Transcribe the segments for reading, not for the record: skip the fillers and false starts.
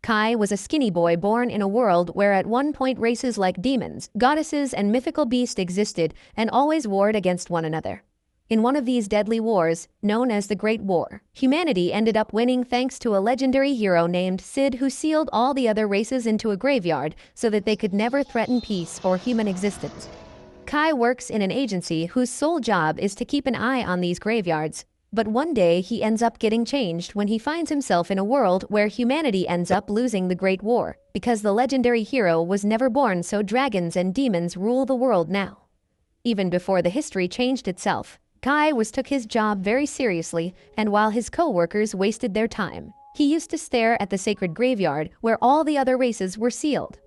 Kai was a skinny boy born in a world where at one point races like demons, goddesses, and mythical beasts existed and always warred against one another. In one of these deadly wars, known as the Great War, humanity ended up winning thanks to a legendary hero named Sid who sealed all the other races into a graveyard so that they could never threaten peace or human existence. Kai works in an agency whose sole job is to keep an eye on these graveyards, but one day he ends up getting changed when he finds himself in a world where humanity ends up losing the Great War because the legendary hero was never born, so dragons and demons rule the world now. Even before the history changed itself, Kai took his job very seriously, and while his co-workers wasted their time, he used to stare at the sacred graveyard where all the other races were sealed.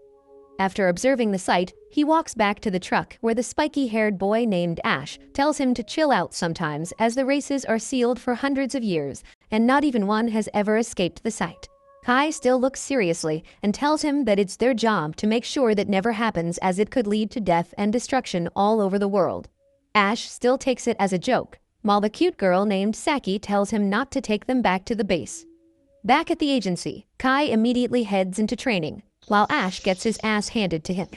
After observing the sight, he walks back to the truck where the spiky-haired boy named Ash tells him to chill out sometimes as the races are sealed for hundreds of years and not even one has ever escaped the site. Kai still looks seriously and tells him that it's their job to make sure that never happens as it could lead to death and destruction all over the world. Ash still takes it as a joke, while the cute girl named Saki tells him not to take them back to the base. Back at the agency, Kai immediately heads into training, while Ash gets his ass handed to him.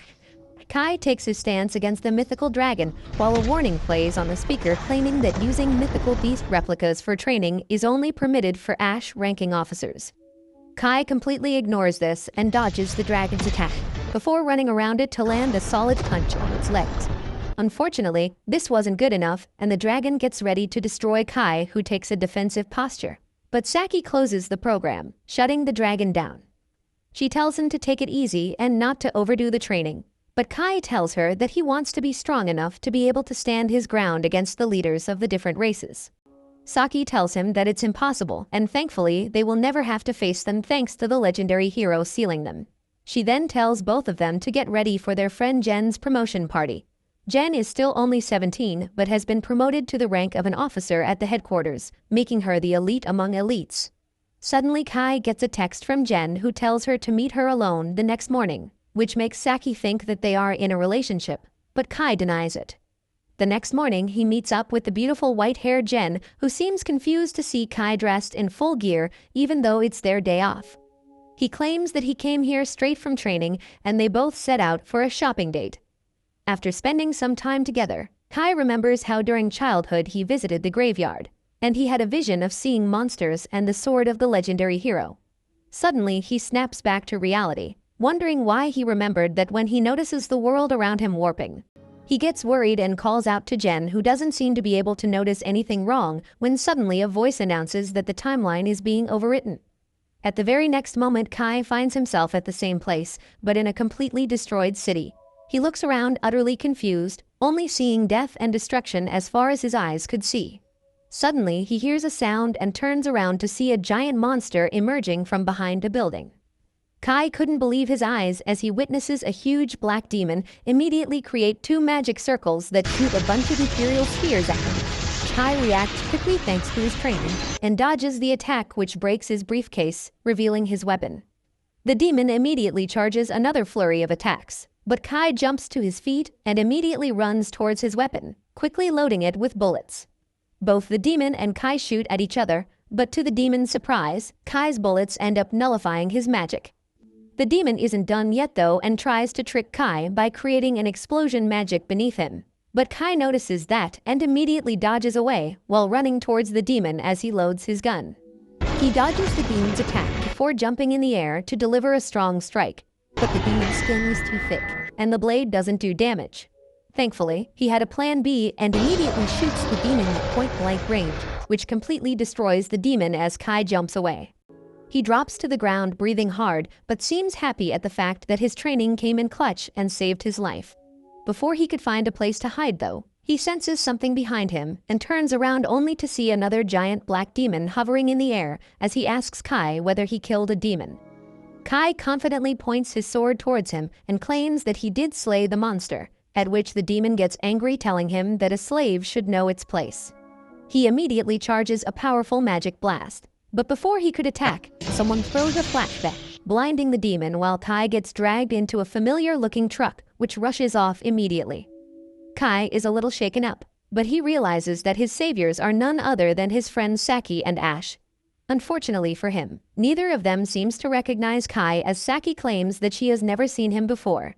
Kai takes his stance against the mythical dragon, while a warning plays on the speaker claiming that using mythical beast replicas for training is only permitted for Ash ranking officers. Kai completely ignores this and dodges the dragon's attack, before running around it to land a solid punch on its legs. Unfortunately, this wasn't good enough, and the dragon gets ready to destroy Kai, who takes a defensive posture. But Saki closes the program, shutting the dragon down. She tells him to take it easy and not to overdo the training, but Kai tells her that he wants to be strong enough to be able to stand his ground against the leaders of the different races. Saki tells him that it's impossible, and thankfully they will never have to face them thanks to the legendary hero sealing them. She then tells both of them to get ready for their friend Jen's promotion party. Jen is still only 17 but has been promoted to the rank of an officer at the headquarters, making her the elite among elites. Suddenly Kai gets a text from Jen who tells her to meet her alone the next morning, which makes Saki think that they are in a relationship, but Kai denies it. The next morning he meets up with the beautiful white-haired Jen, who seems confused to see Kai dressed in full gear even though it's their day off. He claims that he came here straight from training and they both set out for a shopping date. After spending some time together, Kai remembers how during childhood he visited the graveyard, and he had a vision of seeing monsters and the sword of the legendary hero. Suddenly he snaps back to reality, wondering why he remembered that when he notices the world around him warping. He gets worried and calls out to Jen, who doesn't seem to be able to notice anything wrong, when suddenly a voice announces that the timeline is being overwritten. At the very next moment, Kai finds himself at the same place, but in a completely destroyed city. He looks around utterly confused, only seeing death and destruction as far as his eyes could see. Suddenly, he hears a sound and turns around to see a giant monster emerging from behind a building. Kai couldn't believe his eyes as he witnesses a huge black demon immediately create 2 magic circles that shoot a bunch of ethereal spheres at him. Kai reacts quickly thanks to his training and dodges the attack, which breaks his briefcase, revealing his weapon. The demon immediately charges another flurry of attacks, but Kai jumps to his feet and immediately runs towards his weapon, quickly loading it with bullets. Both the demon and Kai shoot at each other, but to the demon's surprise, Kai's bullets end up nullifying his magic. The demon isn't done yet though and tries to trick Kai by creating an explosion magic beneath him. But Kai notices that and immediately dodges away while running towards the demon as he loads his gun. He dodges the demon's attack before jumping in the air to deliver a strong strike. But the demon's skin is too thick, and the blade doesn't do damage. Thankfully, he had a plan B and immediately shoots the demon at point-blank range, which completely destroys the demon as Kai jumps away. He drops to the ground breathing hard, but seems happy at the fact that his training came in clutch and saved his life. Before he could find a place to hide though, he senses something behind him and turns around only to see another giant black demon hovering in the air as he asks Kai whether he killed a demon. Kai confidently points his sword towards him and claims that he did slay the monster, at which the demon gets angry, telling him that a slave should know its place. He immediately charges a powerful magic blast, but before he could attack, someone throws a flashback, blinding the demon while Kai gets dragged into a familiar-looking truck, which rushes off immediately. Kai is a little shaken up, but he realizes that his saviors are none other than his friends Saki and Ash. Unfortunately for him, neither of them seems to recognize Kai, as Saki claims that she has never seen him before.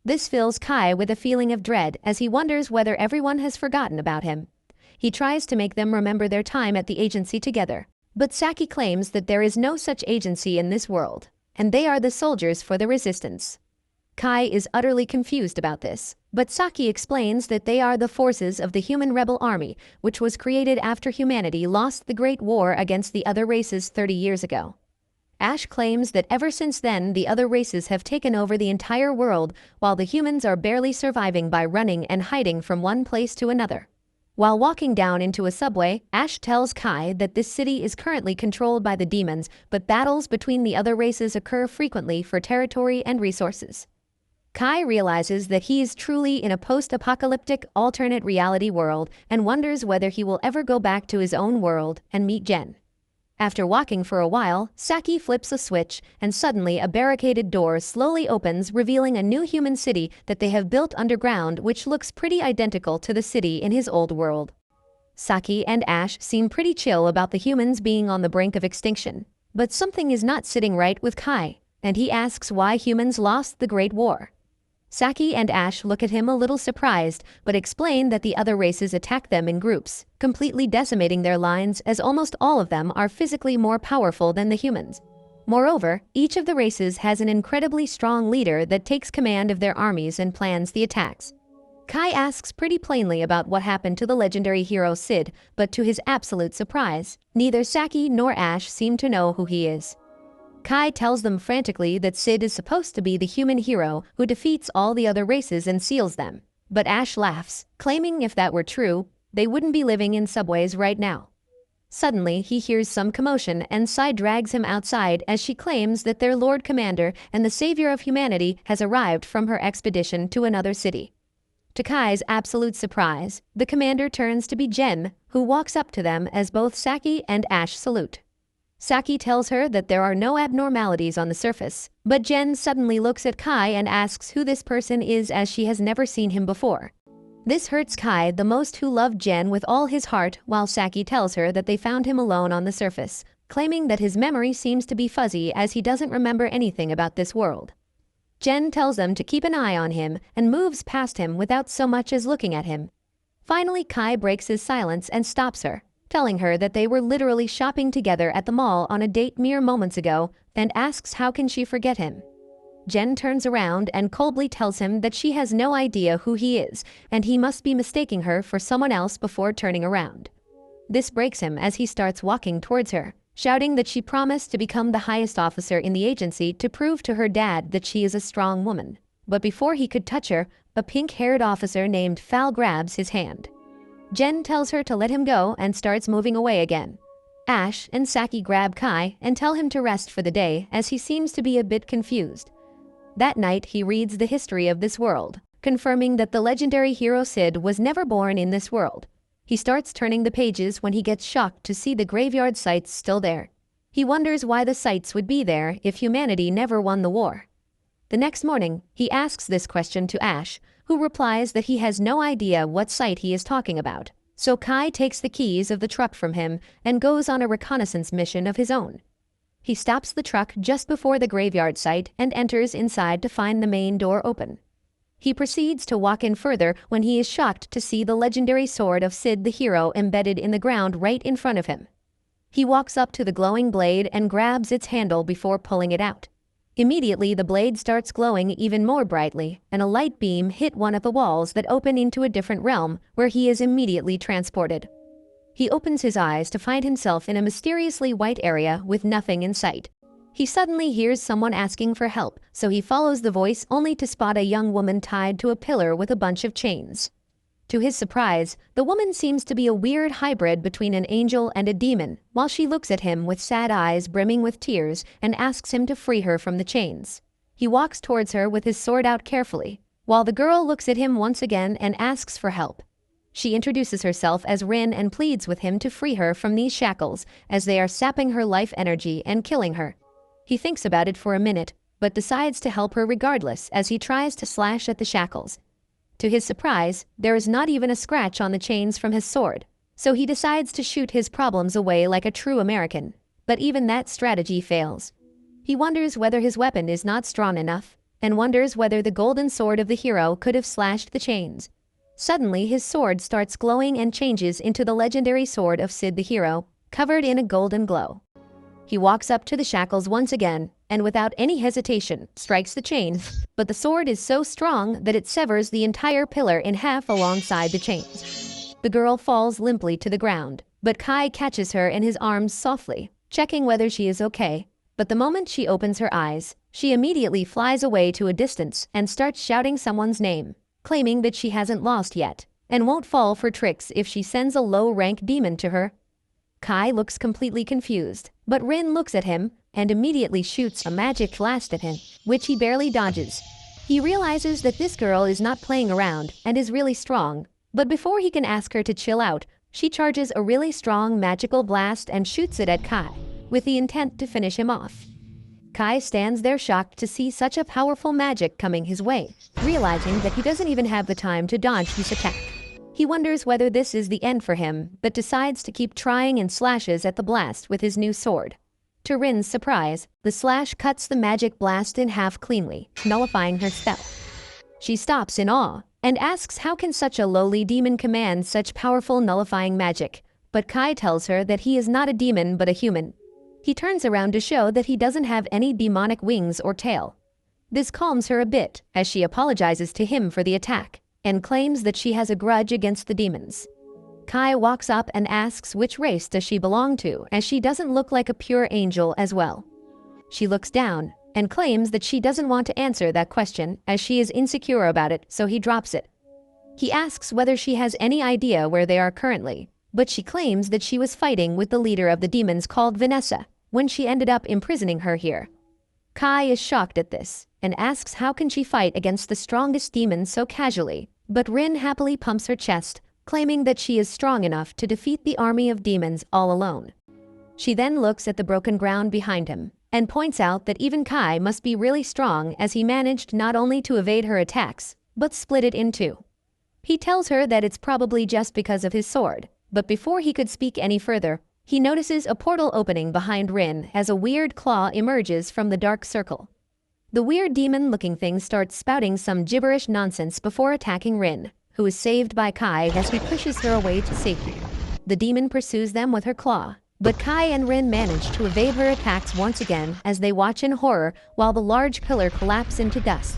This fills Kai with a feeling of dread as he wonders whether everyone has forgotten about him. He tries to make them remember their time at the agency together, but Saki claims that there is no such agency in this world, and they are the soldiers for the resistance. Kai is utterly confused about this, but Saki explains that they are the forces of the human rebel army, which was created after humanity lost the Great War against the other races 30 years ago. Ash claims that ever since then the other races have taken over the entire world, while the humans are barely surviving by running and hiding from one place to another. While walking down into a subway, Ash tells Kai that this city is currently controlled by the demons, but battles between the other races occur frequently for territory and resources. Kai realizes that he is truly in a post-apocalyptic alternate reality world and wonders whether he will ever go back to his own world and meet Jen. After walking for a while, Saki flips a switch and suddenly a barricaded door slowly opens, revealing a new human city that they have built underground, which looks pretty identical to the city in his old world. Saki and Ash seem pretty chill about the humans being on the brink of extinction, but something is not sitting right with Kai, and he asks why humans lost the Great War. Saki and Ash look at him a little surprised, but explain that the other races attack them in groups, completely decimating their lines, as almost all of them are physically more powerful than the humans. Moreover, each of the races has an incredibly strong leader that takes command of their armies and plans the attacks. Kai asks pretty plainly about what happened to the legendary hero Sid, but to his absolute surprise, neither Saki nor Ash seem to know who he is. Kai tells them frantically that Sid is supposed to be the human hero who defeats all the other races and seals them, but Ash laughs, claiming if that were true, they wouldn't be living in subways right now. Suddenly, he hears some commotion and Sai drags him outside as she claims that their Lord Commander and the savior of humanity has arrived from her expedition to another city. To Kai's absolute surprise, the commander turns to be Jen, who walks up to them as both Saki and Ash salute. Saki tells her that there are no abnormalities on the surface, but Jen suddenly looks at Kai and asks who this person is, as she has never seen him before. This hurts Kai the most, who loved Jen with all his heart, while Saki tells her that they found him alone on the surface, claiming that his memory seems to be fuzzy as he doesn't remember anything about this world. Jen tells them to keep an eye on him and moves past him without so much as looking at him. Finally, Kai breaks his silence and stops her, telling her that they were literally shopping together at the mall on a date mere moments ago, and asks how can she forget him. Jen turns around and coldly tells him that she has no idea who he is, and he must be mistaking her for someone else before turning around. This breaks him as he starts walking towards her, shouting that she promised to become the highest officer in the agency to prove to her dad that she is a strong woman. But before he could touch her, a pink-haired officer named Fal grabs his hand. Jen tells her to let him go and starts moving away again. Ash and Saki grab Kai and tell him to rest for the day, as he seems to be a bit confused. That night, he reads the history of this world, confirming that the legendary hero Sid was never born in this world. He starts turning the pages when he gets shocked to see the graveyard sites still there. He wonders why the sites would be there if humanity never won the war. The next morning, he asks this question to Ash, who replies that he has no idea what site he is talking about. So Kai takes the keys of the truck from him and goes on a reconnaissance mission of his own. He stops the truck just before the graveyard site and enters inside to find the main door open. He proceeds to walk in further when he is shocked to see the legendary sword of Sid the hero embedded in the ground right in front of him. He walks up to the glowing blade and grabs its handle before pulling it out. Immediately, the blade starts glowing even more brightly, and a light beam hit one of the walls that open into a different realm, where he is immediately transported. He opens his eyes to find himself in a mysteriously white area with nothing in sight. He suddenly hears someone asking for help, so he follows the voice only to spot a young woman tied to a pillar with a bunch of chains. To his surprise, the woman seems to be a weird hybrid between an angel and a demon, while she looks at him with sad eyes brimming with tears and asks him to free her from the chains. He walks towards her with his sword out carefully, while the girl looks at him once again and asks for help. She introduces herself as Rin and pleads with him to free her from these shackles, as they are sapping her life energy and killing her. He thinks about it for a minute, but decides to help her regardless as he tries to slash at the shackles. To his surprise, there is not even a scratch on the chains from his sword, so he decides to shoot his problems away like a true American. but even that strategy fails. He wonders whether his weapon is not strong enough, and wonders whether the golden sword of the hero could have slashed the chains. Suddenly, his sword starts glowing and changes into the legendary sword of Sid the hero, covered in a golden glow. He walks up to the shackles once again, and without any hesitation, strikes the chains, but the sword is so strong that it severs the entire pillar in half alongside the chains. The girl falls limply to the ground, but Kai catches her in his arms softly, checking whether she is okay. But the moment she opens her eyes, she immediately flies away to a distance and starts shouting someone's name, claiming that she hasn't lost yet, and won't fall for tricks if she sends a low-rank demon to her. Kai looks completely confused, but Rin looks at him and immediately shoots a magic blast at him, which he barely dodges. He realizes that this girl is not playing around and is really strong, but before he can ask her to chill out, she charges a really strong magical blast and shoots it at Kai, with the intent to finish him off. Kai stands there shocked to see such a powerful magic coming his way, realizing that he doesn't even have the time to dodge this attack. He wonders whether this is the end for him, but decides to keep trying and slashes at the blast with his new sword. To Rin's surprise, the slash cuts the magic blast in half cleanly, nullifying her spell. She stops in awe and asks how can such a lowly demon command such powerful nullifying magic, but Kai tells her that he is not a demon but a human. He turns around to show that he doesn't have any demonic wings or tail. This calms her a bit as she apologizes to him for the attack and claims that she has a grudge against the demons. Kai walks up and asks which race does she belong to, as she doesn't look like a pure angel as well. She looks down and claims that she doesn't want to answer that question as she is insecure about it, so he drops it. He asks whether she has any idea where they are currently, but she claims that she was fighting with the leader of the demons called Vanessa when she ended up imprisoning her here. Kai is shocked at this and asks how can she fight against the strongest demon so casually, but Rin happily pumps her chest, claiming that she is strong enough to defeat the army of demons all alone. She then looks at the broken ground behind him and points out that even Kai must be really strong as he managed not only to evade her attacks, but split it in two. He tells her that it's probably just because of his sword, but before he could speak any further, he notices a portal opening behind Rin as a weird claw emerges from the dark circle. The weird demon-looking thing starts spouting some gibberish nonsense before attacking Rin, who is saved by Kai as he pushes her away to safety. The demon pursues them with her claw, but Kai and Rin manage to evade her attacks once again as they watch in horror while the large pillar collapses into dust.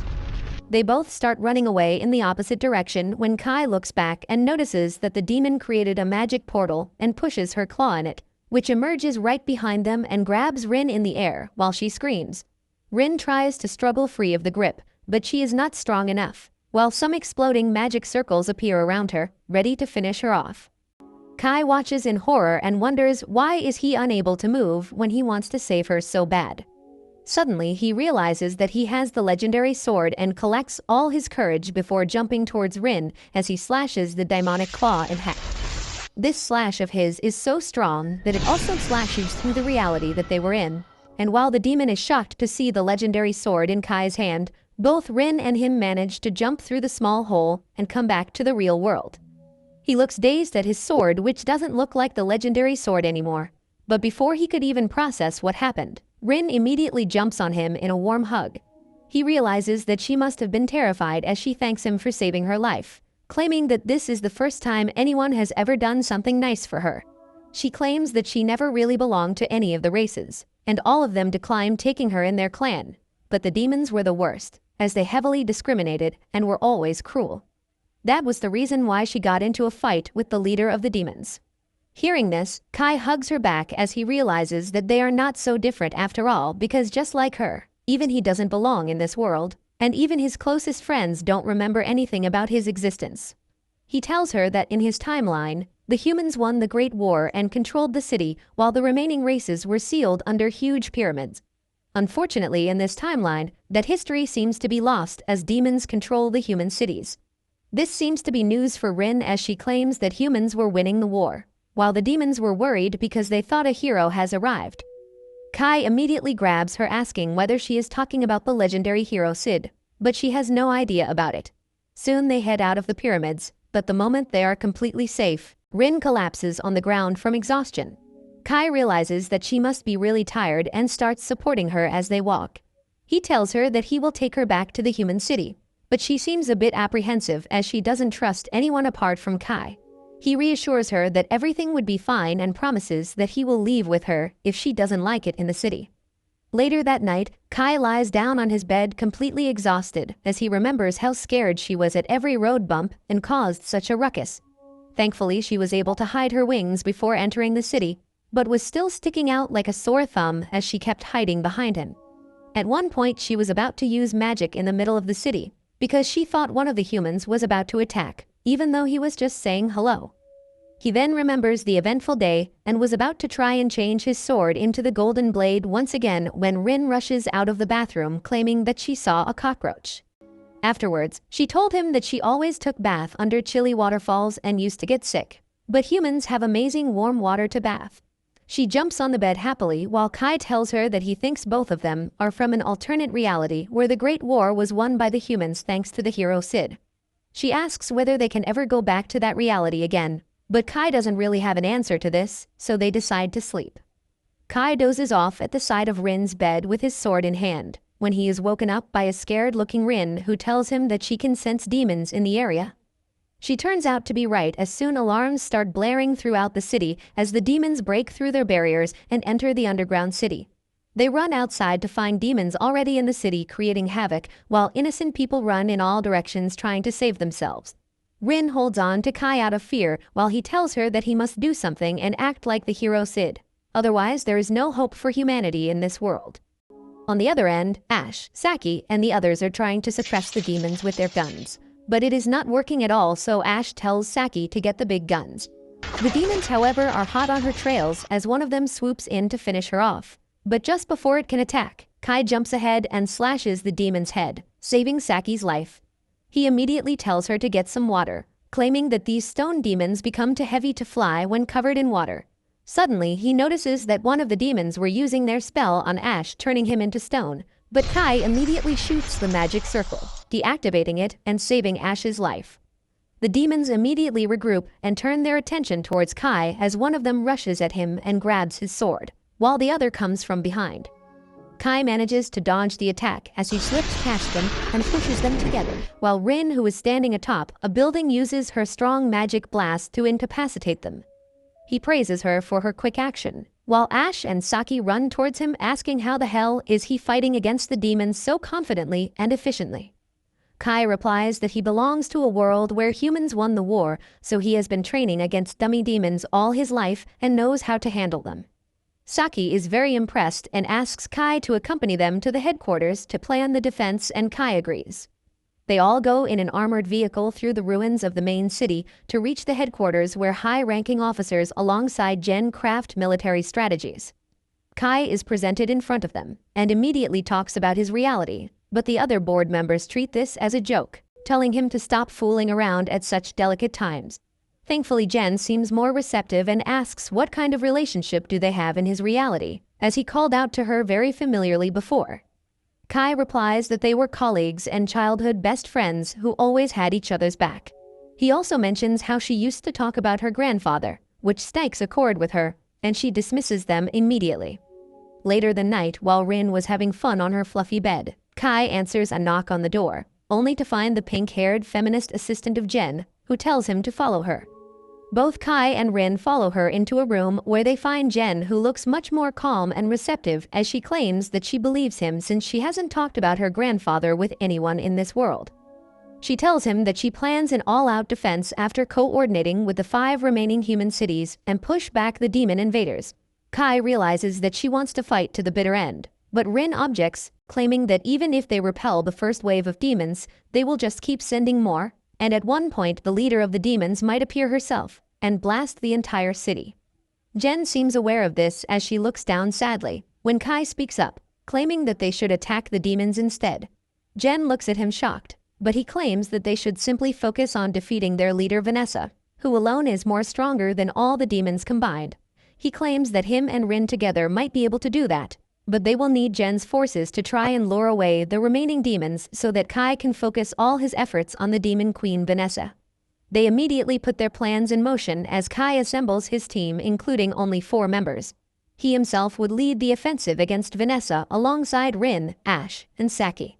They both start running away in the opposite direction when Kai looks back and notices that the demon created a magic portal and pushes her claw in it, which emerges right behind them and grabs Rin in the air while she screams. Rin tries to struggle free of the grip, but she is not strong enough, while some exploding magic circles appear around her, ready to finish her off. Kai watches in horror and wonders why is he unable to move when he wants to save her so bad. Suddenly, he realizes that he has the legendary sword and collects all his courage before jumping towards Rin as he slashes the demonic claw in half. This slash of his is so strong that it also slashes through the reality that they were in, and while the demon is shocked to see the legendary sword in Kai's hand, both Rin and him manage to jump through the small hole and come back to the real world. He looks dazed at his sword, which doesn't look like the legendary sword anymore, but before he could even process what happened, Rin immediately jumps on him in a warm hug. He realizes that she must have been terrified as she thanks him for saving her life, claiming that this is the first time anyone has ever done something nice for her. She claims that she never really belonged to any of the races, and all of them declined taking her in their clan, but the demons were the worst, as they heavily discriminated and were always cruel. That was the reason why she got into a fight with the leader of the demons. Hearing this, Kai hugs her back as he realizes that they are not so different after all, because just like her, even he doesn't belong in this world, and even his closest friends don't remember anything about his existence. He tells her that in his timeline, the humans won the Great War and controlled the city while the remaining races were sealed under huge pyramids. Unfortunately, in this timeline, that history seems to be lost as demons control the human cities. This seems to be news for Rin as she claims that humans were winning the war, while the demons were worried because they thought a hero has arrived. Kai immediately grabs her, asking whether she is talking about the legendary hero Sid, but she has no idea about it. Soon they head out of the pyramids, but the moment they are completely safe, Rin collapses on the ground from exhaustion. Kai realizes that she must be really tired and starts supporting her as they walk. He tells her that he will take her back to the human city, but she seems a bit apprehensive as she doesn't trust anyone apart from Kai. He reassures her that everything would be fine and promises that he will leave with her if she doesn't like it in the city. Later that night, Kai lies down on his bed completely exhausted as he remembers how scared she was at every road bump and caused such a ruckus. Thankfully, she was able to hide her wings before entering the city, but was still sticking out like a sore thumb as she kept hiding behind him. At one point, she was about to use magic in the middle of the city because she thought one of the humans was about to attack, even though he was just saying hello. He then remembers the eventful day and was about to try and change his sword into the golden blade once again when Rin rushes out of the bathroom claiming that she saw a cockroach. Afterwards, she told him that she always took bath under chilly waterfalls and used to get sick, but humans have amazing warm water to bath. She jumps on the bed happily while Kai tells her that he thinks both of them are from an alternate reality where the Great War was won by the humans thanks to the hero Sid. She asks whether they can ever go back to that reality again, but Kai doesn't really have an answer to this, so they decide to sleep. Kai dozes off at the side of Rin's bed with his sword in hand, when he is woken up by a scared-looking Rin who tells him that she can sense demons in the area. She turns out to be right as soon alarms start blaring throughout the city as the demons break through their barriers and enter the underground city. They run outside to find demons already in the city creating havoc while innocent people run in all directions trying to save themselves. Rin holds on to Kai out of fear while he tells her that he must do something and act like the hero Sid. Otherwise, there is no hope for humanity in this world. On the other end, Ash, Saki, and the others are trying to suppress the demons with their guns. But it is not working at all, so Ash tells Saki to get the big guns. The demons, however, are hot on her trails as one of them swoops in to finish her off. But just before it can attack, Kai jumps ahead and slashes the demon's head, saving Saki's life. He immediately tells her to get some water, claiming that these stone demons become too heavy to fly when covered in water. Suddenly, he notices that one of the demons were using their spell on Ash, turning him into stone, but Kai immediately shoots the magic circle, deactivating it and saving Ash's life. The demons immediately regroup and turn their attention towards Kai as one of them rushes at him and grabs his sword, while the other comes from behind. Kai manages to dodge the attack as he slips past them and pushes them together, while Rin, who is standing atop a building, uses her strong magic blast to incapacitate them. He praises her for her quick action, while Ash and Saki run towards him asking how the hell is he fighting against the demons so confidently and efficiently. Kai replies that he belongs to a world where humans won the war, so he has been training against dummy demons all his life and knows how to handle them. Saki is very impressed and asks Kai to accompany them to the headquarters to plan the defense, and Kai agrees. They all go in an armored vehicle through the ruins of the main city to reach the headquarters where high-ranking officers alongside Jen craft military strategies. Kai is presented in front of them and immediately talks about his reality, but the other board members treat this as a joke, telling him to stop fooling around at such delicate times. Thankfully, Jen seems more receptive and asks what kind of relationship do they have in his reality, as he called out to her very familiarly before. Kai replies that they were colleagues and childhood best friends who always had each other's back. He also mentions how she used to talk about her grandfather, which strikes a chord with her, and she dismisses them immediately. Later that night, while Rin was having fun on her fluffy bed, Kai answers a knock on the door, only to find the pink-haired feminist assistant of Jen, who tells him to follow her. Both Kai and Rin follow her into a room where they find Jen, who looks much more calm and receptive as she claims that she believes him since she hasn't talked about her grandfather with anyone in this world. She tells him that she plans an all-out defense after coordinating with the 5 remaining human cities and push back the demon invaders. Kai realizes that she wants to fight to the bitter end, but Rin objects, claiming that even if they repel the first wave of demons, they will just keep sending more, and at one point the leader of the demons might appear herself and blast the entire city. Jen seems aware of this as she looks down sadly when Kai speaks up, claiming that they should attack the demons instead. Jen looks at him shocked, but he claims that they should simply focus on defeating their leader Vanessa, who alone is more stronger than all the demons combined. He claims that him and Rin together might be able to do that, but they will need Jen's forces to try and lure away the remaining demons so that Kai can focus all his efforts on the demon queen Vanessa. They immediately put their plans in motion as Kai assembles his team, including only 4 members. He himself would lead the offensive against Vanessa alongside Rin, Ash, and Saki.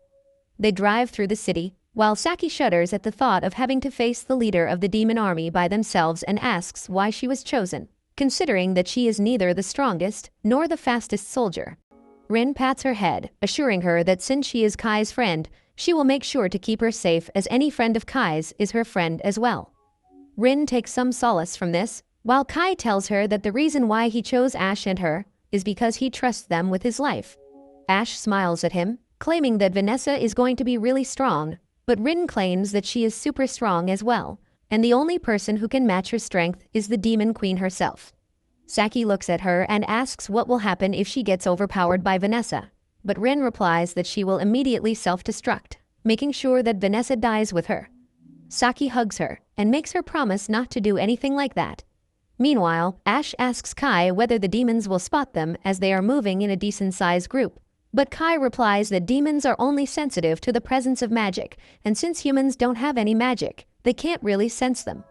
They drive through the city, while Saki shudders at the thought of having to face the leader of the demon army by themselves and asks why she was chosen, considering that she is neither the strongest nor the fastest soldier. Rin pats her head, assuring her that since she is Kai's friend, she will make sure to keep her safe as any friend of Kai's is her friend as well. Rin takes some solace from this, while Kai tells her that the reason why he chose Ash and her is because he trusts them with his life. Ash smiles at him, claiming that Vanessa is going to be really strong, but Rin claims that she is super strong as well, and the only person who can match her strength is the Demon Queen herself. Saki looks at her and asks what will happen if she gets overpowered by Vanessa, but Rin replies that she will immediately self-destruct, making sure that Vanessa dies with her. Saki hugs her and makes her promise not to do anything like that. Meanwhile, Ash asks Kai whether the demons will spot them as they are moving in a decent-sized group, but Kai replies that demons are only sensitive to the presence of magic, and since humans don't have any magic, they can't really sense them.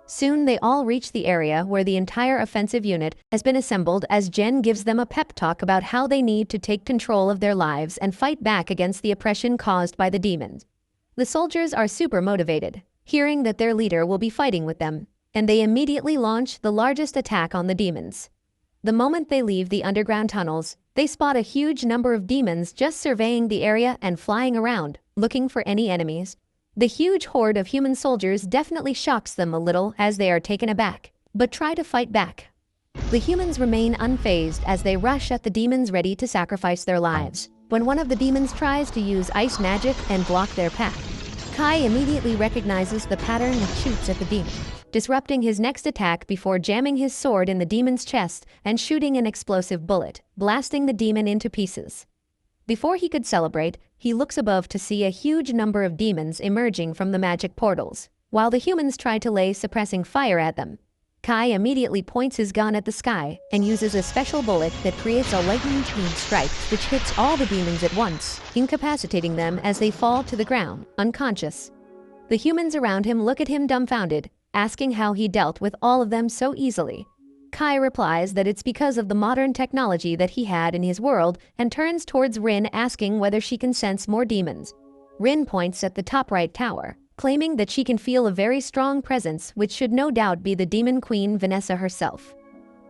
Soon they all reach the area where the entire offensive unit has been assembled as Jen gives them a pep talk about how they need to take control of their lives and fight back against the oppression caused by the demons. The soldiers are super motivated, hearing that their leader will be fighting with them, and they immediately launch the largest attack on the demons. The moment they leave the underground tunnels, they spot a huge number of demons just surveying the area and flying around, looking for any enemies. The huge horde of human soldiers definitely shocks them a little as they are taken aback, but try to fight back. The humans remain unfazed as they rush at the demons ready to sacrifice their lives, when one of the demons tries to use ice magic and block their path. Kai immediately recognizes the pattern and shoots at the demon, disrupting his next attack before jamming his sword in the demon's chest and shooting an explosive bullet, blasting the demon into pieces. Before he could celebrate, he looks above to see a huge number of demons emerging from the magic portals, while the humans try to lay suppressing fire at them. Kai immediately points his gun at the sky and uses a special bullet that creates a lightning-speed strike which hits all the demons at once, incapacitating them as they fall to the ground, unconscious. The humans around him look at him dumbfounded, asking how he dealt with all of them so easily. Kai replies that it's because of the modern technology that he had in his world and turns towards Rin asking whether she can sense more demons. Rin points at the top right tower, claiming that she can feel a very strong presence which should no doubt be the Demon Queen Vanessa herself.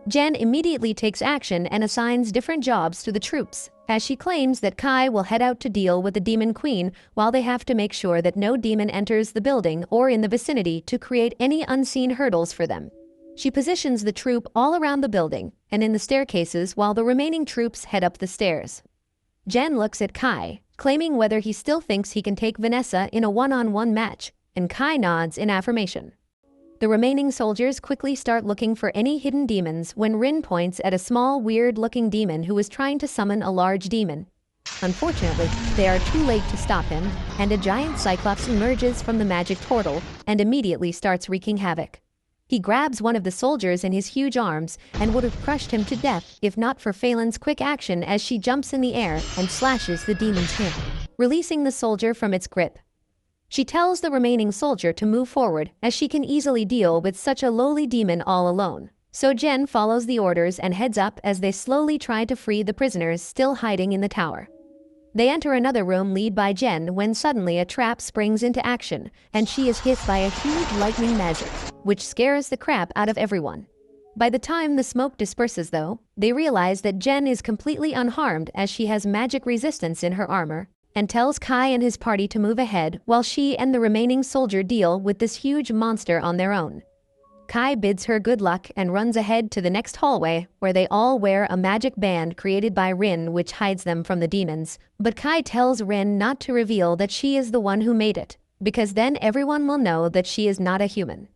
Jen immediately takes action and assigns different jobs to the troops, as she claims that Kai will head out to deal with the Demon Queen while they have to make sure that no demon enters the building or in the vicinity to create any unseen hurdles for them. She positions the troop all around the building and in the staircases while the remaining troops head up the stairs. Jen looks at Kai, claiming whether he still thinks he can take Vanessa in a one-on-one match, and Kai nods in affirmation. The remaining soldiers quickly start looking for any hidden demons when Rin points at a small, weird-looking demon who is trying to summon a large demon. Unfortunately, they are too late to stop him, and a giant cyclops emerges from the magic portal and immediately starts wreaking havoc. He grabs one of the soldiers in his huge arms and would have crushed him to death if not for Phelan's quick action as she jumps in the air and slashes the demon's hand, releasing the soldier from its grip. She tells the remaining soldier to move forward as she can easily deal with such a lowly demon all alone. So Jen follows the orders and heads up as they slowly try to free the prisoners still hiding in the tower. They enter another room led by Jen when suddenly a trap springs into action and she is hit by a huge lightning magic, which scares the crap out of everyone. By the time the smoke disperses though, they realize that Jen is completely unharmed as she has magic resistance in her armor, and tells Kai and his party to move ahead while she and the remaining soldier deal with this huge monster on their own. Kai bids her good luck and runs ahead to the next hallway where they all wear a magic band created by Rin which hides them from the demons, but Kai tells Rin not to reveal that she is the one who made it, because then everyone will know that she is not a human.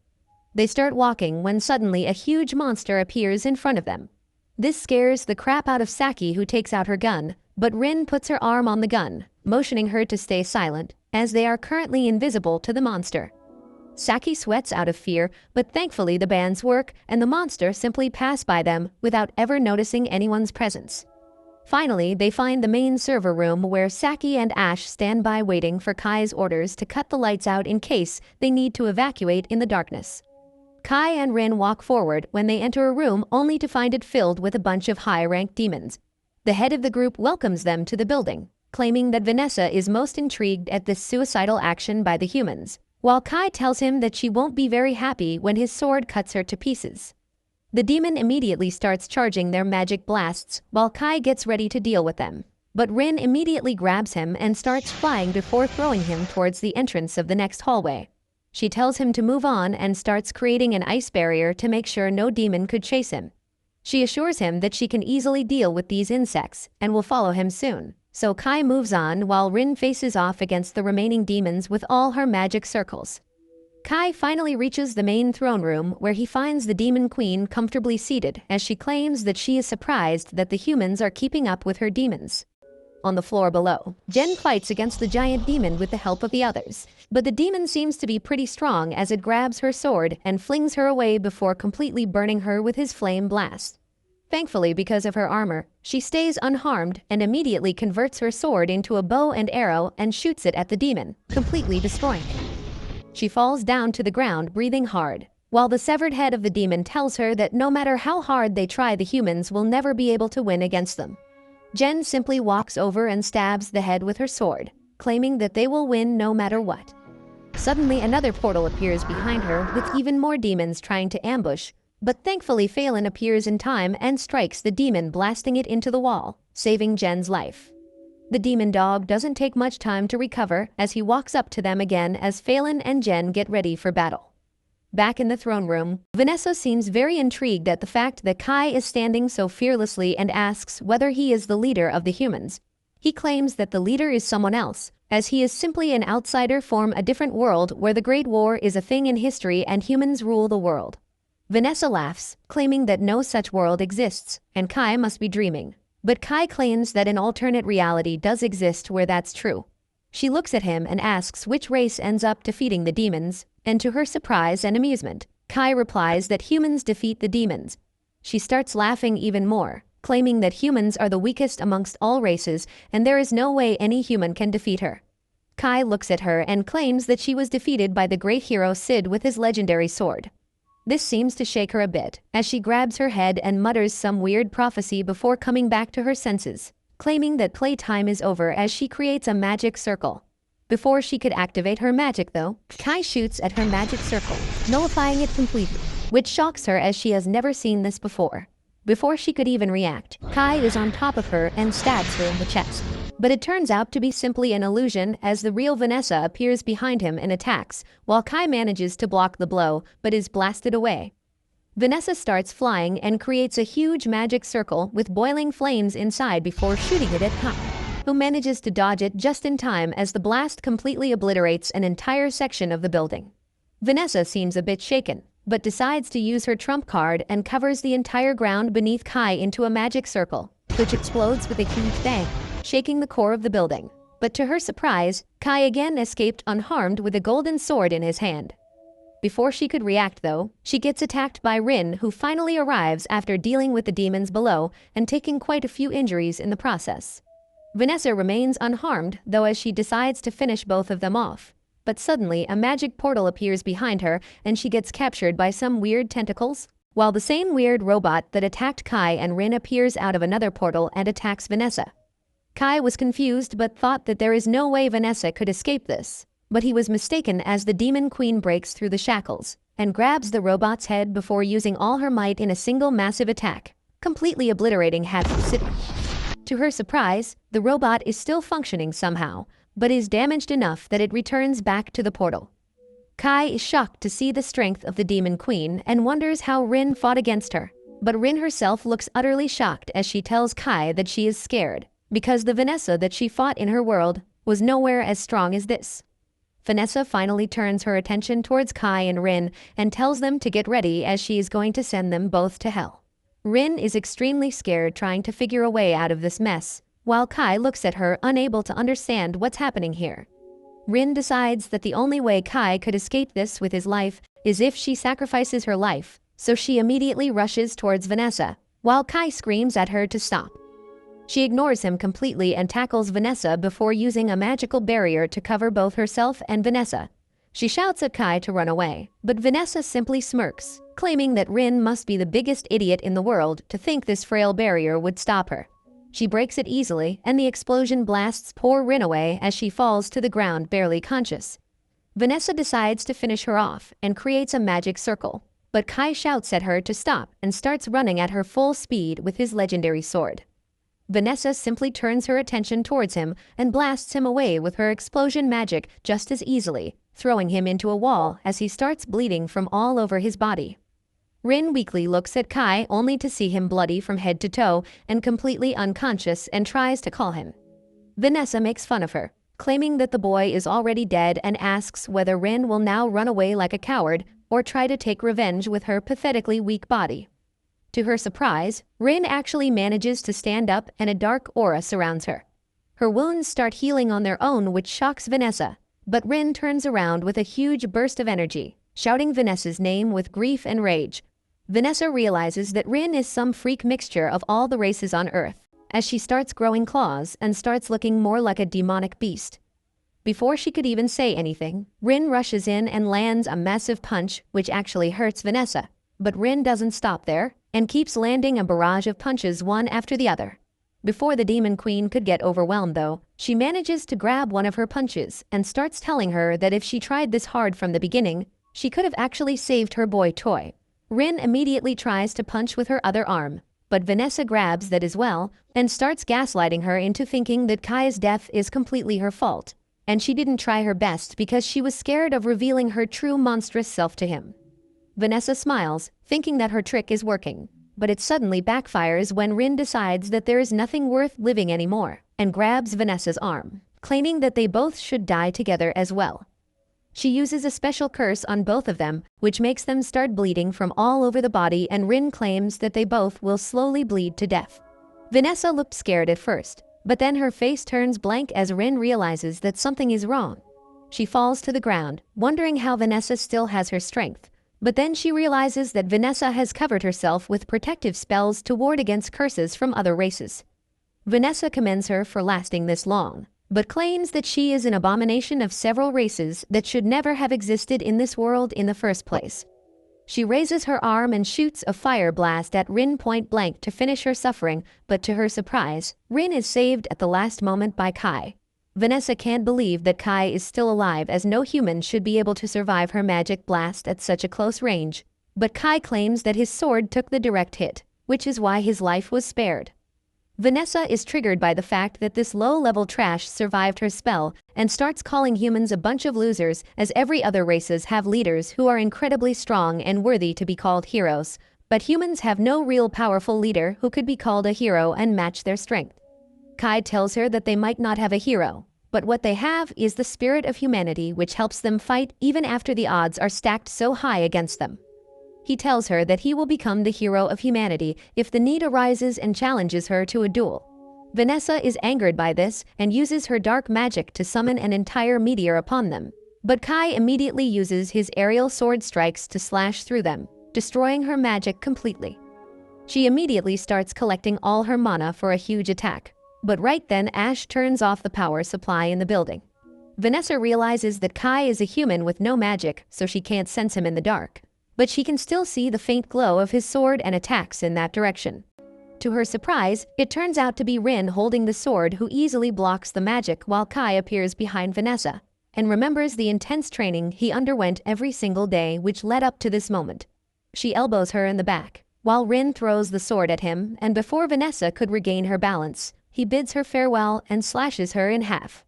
They start walking when suddenly a huge monster appears in front of them. This scares the crap out of Saki, who takes out her gun, but Rin puts her arm on the gun, motioning her to stay silent, as they are currently invisible to the monster. Saki sweats out of fear, but thankfully the bands work and the monster simply passes by them without ever noticing anyone's presence. Finally, they find the main server room where Saki and Ash stand by waiting for Kai's orders to cut the lights out in case they need to evacuate in the darkness. Kai and Rin walk forward when they enter a room only to find it filled with a bunch of high-ranked demons. The head of the group welcomes them to the building, claiming that Vanessa is most intrigued at this suicidal action by the humans, while Kai tells him that she won't be very happy when his sword cuts her to pieces. The demon immediately starts charging their magic blasts while Kai gets ready to deal with them. But Rin immediately grabs him and starts flying before throwing him towards the entrance of the next hallway. She tells him to move on and starts creating an ice barrier to make sure no demon could chase him. She assures him that she can easily deal with these insects and will follow him soon. So Kai moves on while Rin faces off against the remaining demons with all her magic circles. Kai finally reaches the main throne room where he finds the demon queen comfortably seated as she claims that she is surprised that the humans are keeping up with her demons. On the floor below, Jen fights against the giant demon with the help of the others, but the demon seems to be pretty strong as it grabs her sword and flings her away before completely burning her with his flame blast. Thankfully, because of her armor, she stays unharmed and immediately converts her sword into a bow and arrow and shoots it at the demon, completely destroying it. She falls down to the ground, breathing hard, while the severed head of the demon tells her that no matter how hard they try, the humans will never be able to win against them. Jen simply walks over and stabs the head with her sword, claiming that they will win no matter what. Suddenly, another portal appears behind her with even more demons trying to ambush, but thankfully Phelan appears in time and strikes the demon, blasting it into the wall, saving Jen's life. The demon dog doesn't take much time to recover as he walks up to them again as Phelan and Jen get ready for battle. Back in the throne room, Vanessa seems very intrigued at the fact that Kai is standing so fearlessly and asks whether he is the leader of the humans. He claims that the leader is someone else, as he is simply an outsider from a different world where the Great War is a thing in history and humans rule the world. Vanessa laughs, claiming that no such world exists, and Kai must be dreaming. But Kai claims that an alternate reality does exist where that's true. She looks at him and asks which race ends up defeating the demons, and to her surprise and amusement, Kai replies that humans defeat the demons. She starts laughing even more, claiming that humans are the weakest amongst all races and there is no way any human can defeat her. Kai looks at her and claims that she was defeated by the great hero Sid with his legendary sword. This seems to shake her a bit, as she grabs her head and mutters some weird prophecy before coming back to her senses, claiming that playtime is over as she creates a magic circle. Before she could activate her magic though, Kai shoots at her magic circle, nullifying it completely, which shocks her as she has never seen this before. Before she could even react, Kai is on top of her and stabs her in the chest. But it turns out to be simply an illusion as the real Vanessa appears behind him and attacks, while Kai manages to block the blow but is blasted away. Vanessa starts flying and creates a huge magic circle with boiling flames inside before shooting it at Kai, who manages to dodge it just in time as the blast completely obliterates an entire section of the building. Vanessa seems a bit shaken, but decides to use her trump card and covers the entire ground beneath Kai into a magic circle, which explodes with a huge bang, shaking the core of the building. But to her surprise, Kai again escaped unharmed with a golden sword in his hand. Before she could react though, she gets attacked by Rin, who finally arrives after dealing with the demons below and taking quite a few injuries in the process. Vanessa remains unharmed though as she decides to finish both of them off. But suddenly a magic portal appears behind her and she gets captured by some weird tentacles, while the same weird robot that attacked Kai and Rin appears out of another portal and attacks Vanessa. Kai was confused but thought that there is no way Vanessa could escape this. But he was mistaken as the demon queen breaks through the shackles and grabs the robot's head before using all her might in a single massive attack, completely obliterating half the city. To her surprise, the robot is still functioning somehow, but is damaged enough that it returns back to the portal. Kai is shocked to see the strength of the demon queen and wonders how Rin fought against her. But Rin herself looks utterly shocked as she tells Kai that she is scared, because the Vanessa that she fought in her world was nowhere as strong as this. Vanessa finally turns her attention towards Kai and Rin and tells them to get ready as she is going to send them both to hell. Rin is extremely scared, trying to figure a way out of this mess, while Kai looks at her unable to understand what's happening here. Rin decides that the only way Kai could escape this with his life is if she sacrifices her life, so she immediately rushes towards Vanessa, while Kai screams at her to stop. She ignores him completely and tackles Vanessa before using a magical barrier to cover both herself and Vanessa. She shouts at Kai to run away, but Vanessa simply smirks, claiming that Rin must be the biggest idiot in the world to think this frail barrier would stop her. She breaks it easily, and the explosion blasts poor Rin away as she falls to the ground barely conscious. Vanessa decides to finish her off and creates a magic circle, but Kai shouts at her to stop and starts running at her full speed with his legendary sword. Vanessa simply turns her attention towards him and blasts him away with her explosion magic just as easily, throwing him into a wall as he starts bleeding from all over his body. Rin weakly looks at Kai only to see him bloody from head to toe and completely unconscious and tries to call him. Vanessa makes fun of her, claiming that the boy is already dead and asks whether Rin will now run away like a coward or try to take revenge with her pathetically weak body. To her surprise, Rin actually manages to stand up and a dark aura surrounds her. Her wounds start healing on their own, which shocks Vanessa, but Rin turns around with a huge burst of energy, shouting Vanessa's name with grief and rage. Vanessa realizes that Rin is some freak mixture of all the races on Earth, as she starts growing claws and starts looking more like a demonic beast. Before she could even say anything, Rin rushes in and lands a massive punch, which actually hurts Vanessa. But Rin doesn't stop there, and keeps landing a barrage of punches one after the other. Before the Demon Queen could get overwhelmed though, she manages to grab one of her punches and starts telling her that if she tried this hard from the beginning, she could have actually saved her boy toy. Rin immediately tries to punch with her other arm, but Vanessa grabs that as well and starts gaslighting her into thinking that Kai's death is completely her fault, and she didn't try her best because she was scared of revealing her true monstrous self to him. Vanessa smiles, thinking that her trick is working, but it suddenly backfires when Rin decides that there is nothing worth living anymore and grabs Vanessa's arm, claiming that they both should die together as well. She uses a special curse on both of them, which makes them start bleeding from all over the body, and Rin claims that they both will slowly bleed to death. Vanessa looked scared at first, but then her face turns blank as Rin realizes that something is wrong. She falls to the ground, wondering how Vanessa still has her strength. But then she realizes that Vanessa has covered herself with protective spells to ward against curses from other races. Vanessa commends her for lasting this long, but claims that she is an abomination of several races that should never have existed in this world in the first place. She raises her arm and shoots a fire blast at Rin point blank to finish her suffering, but to her surprise, Rin is saved at the last moment by Kai. Vanessa can't believe that Kai is still alive, as no human should be able to survive her magic blast at such a close range. But Kai claims that his sword took the direct hit, which is why his life was spared. Vanessa is triggered by the fact that this low-level trash survived her spell and starts calling humans a bunch of losers, as every other races have leaders who are incredibly strong and worthy to be called heroes. But humans have no real powerful leader who could be called a hero and match their strength. Kai tells her that they might not have a hero, but what they have is the spirit of humanity, which helps them fight even after the odds are stacked so high against them. He tells her that he will become the hero of humanity if the need arises and challenges her to a duel. Vanessa is angered by this and uses her dark magic to summon an entire meteor upon them, but Kai immediately uses his aerial sword strikes to slash through them, destroying her magic completely. She immediately starts collecting all her mana for a huge attack. But right then Ash turns off the power supply in the building. Vanessa realizes that Kai is a human with no magic, so she can't sense him in the dark. But she can still see the faint glow of his sword and attacks in that direction. To her surprise, it turns out to be Rin holding the sword, who easily blocks the magic while Kai appears behind Vanessa and remembers the intense training he underwent every single day which led up to this moment. She elbows her in the back, while Rin throws the sword at him, and before Vanessa could regain her balance, he bids her farewell and slashes her in half.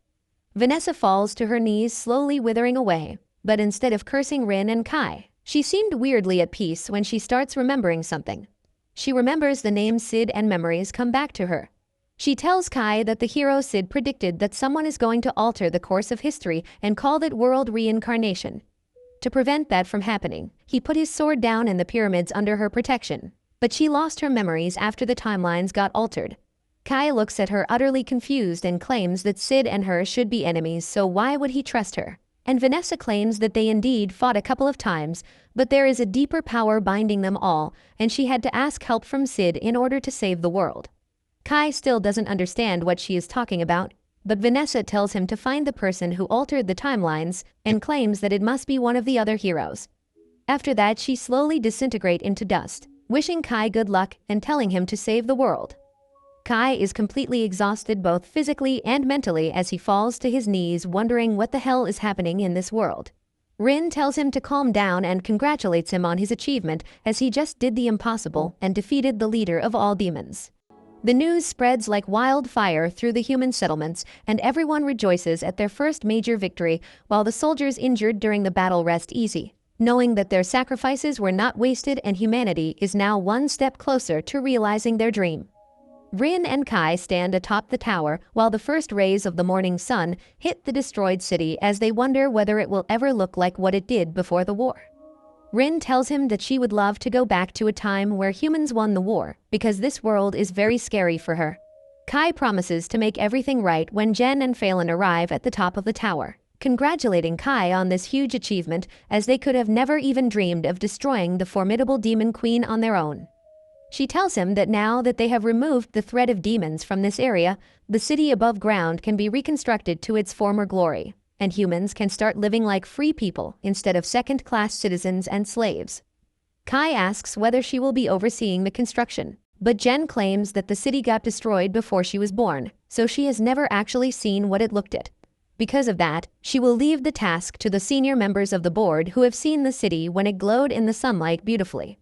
Vanessa falls to her knees, slowly withering away, but instead of cursing Rin and Kai, she seemed weirdly at peace when she starts remembering something. She remembers the name Sid and memories come back to her. She tells Kai that the hero Sid predicted that someone is going to alter the course of history and called it world reincarnation. To prevent that from happening, he put his sword down in the pyramids under her protection, but she lost her memories after the timelines got altered. Kai looks at her utterly confused and claims that Sid and her should be enemies, so why would he trust her? And Vanessa claims that they indeed fought a couple of times, but there is a deeper power binding them all, and she had to ask help from Sid in order to save the world. Kai still doesn't understand what she is talking about, but Vanessa tells him to find the person who altered the timelines and claims that it must be one of the other heroes. After that, she slowly disintegrates into dust, wishing Kai good luck and telling him to save the world. Kai is completely exhausted both physically and mentally as he falls to his knees wondering what the hell is happening in this world. Rin tells him to calm down and congratulates him on his achievement as he just did the impossible and defeated the leader of all demons. The news spreads like wildfire through the human settlements, and everyone rejoices at their first major victory, while the soldiers injured during the battle rest easy, knowing that their sacrifices were not wasted and humanity is now one step closer to realizing their dream. Rin and Kai stand atop the tower while the first rays of the morning sun hit the destroyed city as they wonder whether it will ever look like what it did before the war. Rin tells him that she would love to go back to a time where humans won the war, because this world is very scary for her. Kai promises to make everything right when Jen and Phelan arrive at the top of the tower, congratulating Kai on this huge achievement as they could have never even dreamed of destroying the formidable demon queen on their own. She tells him that now that they have removed the threat of demons from this area, the city above ground can be reconstructed to its former glory, and humans can start living like free people instead of second-class citizens and slaves. Kai asks whether she will be overseeing the construction, but Jen claims that the city got destroyed before she was born, so she has never actually seen what it looked at. Because of that, she will leave the task to the senior members of the board who have seen the city when it glowed in the sunlight beautifully.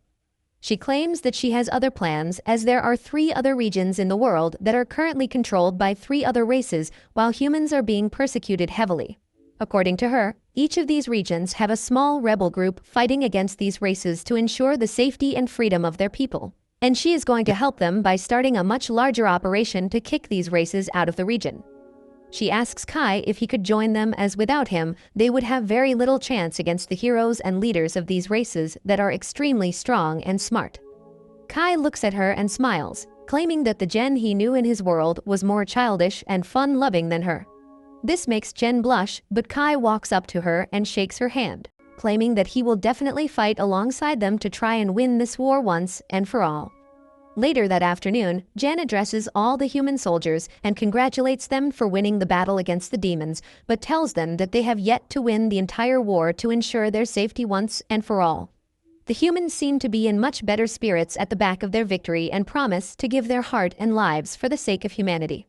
She claims that she has other plans as there are 3 other regions in the world that are currently controlled by 3 other races while humans are being persecuted heavily. According to her, each of these regions have a small rebel group fighting against these races to ensure the safety and freedom of their people, and she is going to help them by starting a much larger operation to kick these races out of the region. She asks Kai if he could join them as without him, they would have very little chance against the heroes and leaders of these races that are extremely strong and smart. Kai looks at her and smiles, claiming that the Jen he knew in his world was more childish and fun-loving than her. This makes Jen blush, but Kai walks up to her and shakes her hand, claiming that he will definitely fight alongside them to try and win this war once and for all. Later that afternoon, Jen addresses all the human soldiers and congratulates them for winning the battle against the demons, but tells them that they have yet to win the entire war to ensure their safety once and for all. The humans seem to be in much better spirits at the back of their victory and promise to give their heart and lives for the sake of humanity.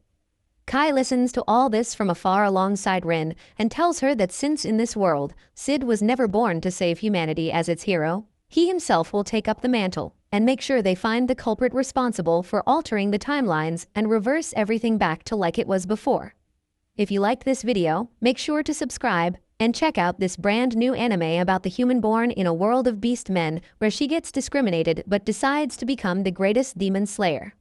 Kai listens to all this from afar alongside Rin and tells her that since in this world, Sid was never born to save humanity as its hero, he himself will take up the mantle and make sure they find the culprit responsible for altering the timelines and reverse everything back to like it was before. If you liked this video, make sure to subscribe and check out this brand new anime about the human born in a world of beast men where she gets discriminated but decides to become the greatest demon slayer.